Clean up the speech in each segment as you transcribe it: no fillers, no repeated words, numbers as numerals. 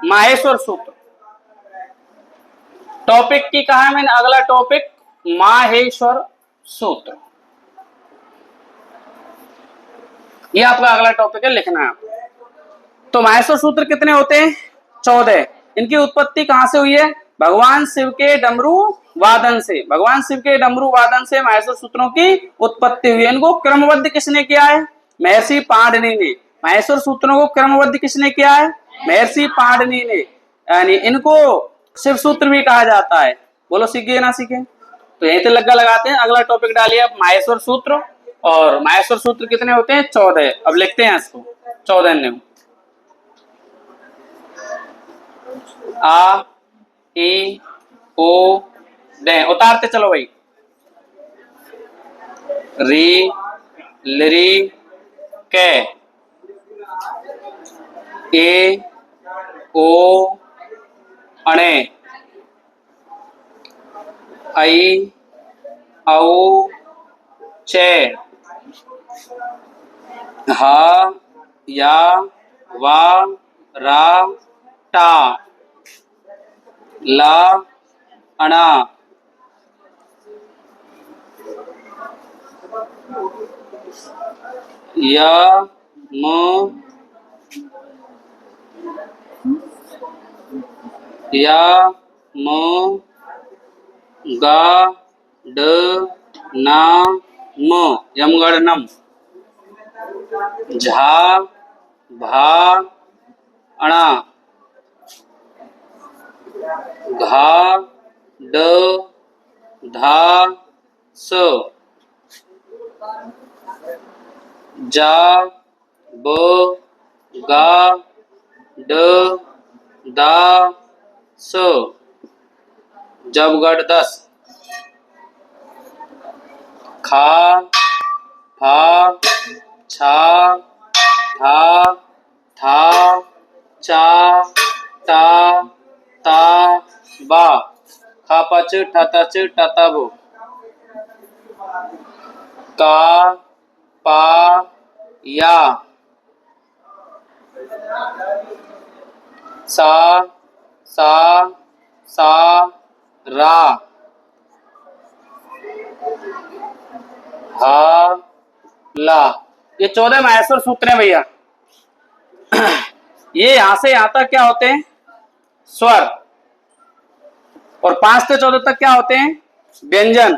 माहेश्वर सूत्र। टॉपिक की कहा है मैंने, अगला टॉपिक माहेश्वर सूत्र। ये आपका अगला टॉपिक है, लिखना है आपको। तो माहेश्वर सूत्र कितने होते हैं? 14। इनकी उत्पत्ति कहां से हुई है? भगवान शिव के डमरू वादन से। भगवान शिव के डमरू वादन से माहेश्वर सूत्रों की उत्पत्ति हुई है। इनको क्रमबद्ध किसने किया है? महर्षि पाणिनि ने। माहेश्वर सूत्रों को क्रमबद्ध किसने किया है? महर्षि पाणिनि ने। यानी इनको शिव सूत्र भी कहा जाता है। बोलो सीखे ना सीखे? तो यहीं से लग्गा लगाते हैं। अगला टॉपिक डालिए आप, माहेश्वर सूत्र। और माहेश्वर सूत्र कितने होते हैं? 14। अब लिखते हैं इसको 14 ने। आ ई ओ दे, उतारते चलो भाई। री लरी के ए ओ अणे आई औ चे हा या वा रा टा ला अणा या म या म गा ड ना म यमगढ़ झा भा अणा घा ड धा स जा ब गा ड दा स जबगढ़ 10 खा फा छा था था चा टा ता बा खा पच ठाता च टाता बो का पा या सा सा रा हा ला। ये 14 माहेश्वर सूत्र हैं भैया। ये यहां से यहां तक क्या होते हैं? स्वर। और 5 से 14 तक क्या होते हैं? व्यंजन।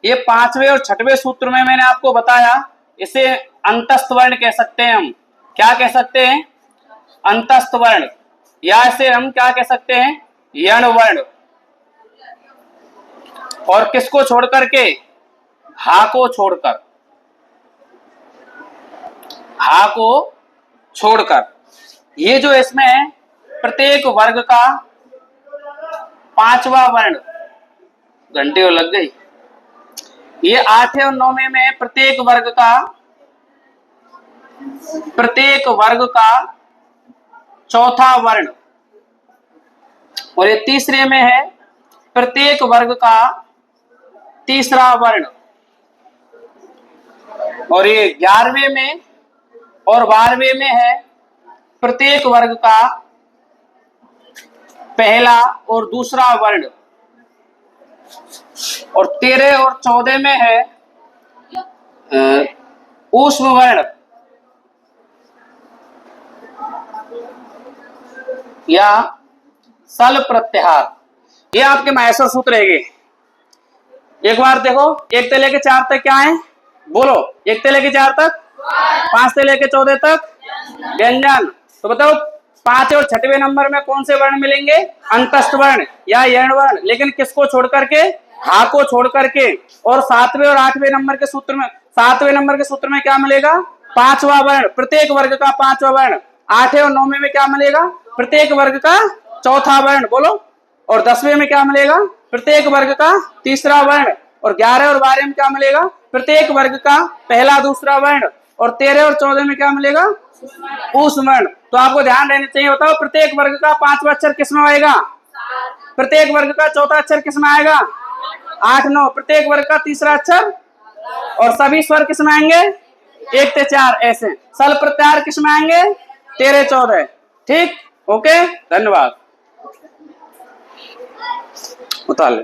ये 5वें और 6वें सूत्र में मैंने आपको बताया, इसे अंतस्थ वर्ण कह सकते हैं हम। क्या कह सकते हैं? अंतस्थ वर्ण। या इसे हम क्या कह सकते हैं? यण वर्ण। और किसको छोड़ करके? हा को छोड़कर। हा को छोड़कर। ये जो इसमें है, प्रत्येक वर्ग का 5वां वर्ण। घंटे लग गई। ये 8 और 9 में प्रत्येक वर्ग का चौथा वर्ण। और ये तीसरे में है प्रत्येक वर्ग का तीसरा वर्ण। और ये 11वें में और 12वें में है प्रत्येक वर्ग का पहला और दूसरा वर्ण। और 13 और 14 में है ऊष्म वर्ण या सल प्रत्याहार। ये आपके माहेश्वर सूत्र रहेंगे। एक बार देखो, 1 से लेके 4 तक क्या है? बोलो। 1 से लेके 4 तक, 5 से लेके 14 तक व्यंजन। तो बताओ 5 और 6वें नंबर में कौन से वर्ण मिलेंगे? अंतस्थ वर्ण या यण वर्ण। लेकिन किसको छोड़ करके? हा को छोड़ करके। और 7वें और 8वें नंबर के सूत्र में, 7वें नंबर के सूत्र में क्या मिलेगा? 5वां वर्ण। प्रत्येक वर्ग का 5वां वर्ण। 8 और 9 में क्या मिलेगा? प्रत्येक वर्ग का चौथा वर्ण। बोलो। और 10वें में क्या मिलेगा? प्रत्येक वर्ग का तीसरा वर्ण। और 11 और 12 में क्या मिलेगा? प्रत्येक वर्ग का पहला दूसरा वर्ण। और 13 और 14 में क्या मिलेगा? ऊष्म वर्ण। तो आपको ध्यान रहना चाहिए। बताओ प्रत्येक वर्ग का 5वां अक्षर किसमें आएगा? प्रत्येक वर्ग का चौथा अक्षर किसमें आएगा? 8 9। प्रत्येक वर्ग का तीसरा अक्षर। और सभी स्वर किसमें आएंगे? 1 से 4 ऐसे। सल प्रत्याहार किसमें आएंगे? 13 14। ठीक। ओके, धन्यवाद। उतार ले।